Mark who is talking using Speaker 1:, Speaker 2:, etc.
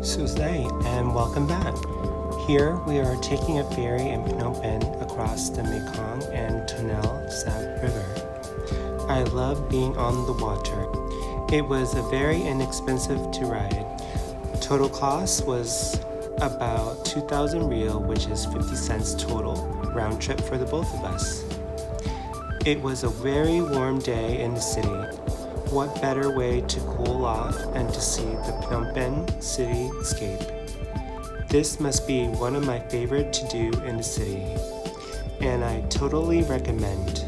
Speaker 1: Soustie, and welcome back. Here we are taking a ferry in Phnom Penh across the Mekong and Tonle Sap River. I love being on the water. It was very inexpensive to ride. Total cost was about 2,000 riel, which is 50 cents total, round trip for the both of us. It was a very warm day in the city. What better way to cool off and to see the Phnom Penh cityscape? This must be one of my favorite to do in the city, and I totally recommend.